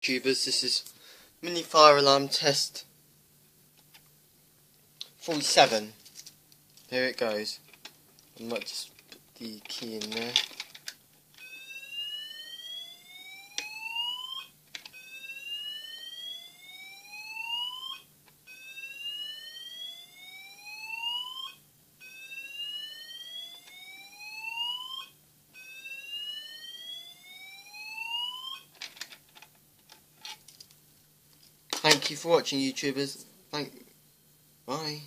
YouTubers, this is mini fire alarm test 47. Here it goes. I might just put the key in there. Thank you for watching, YouTubers. Bye.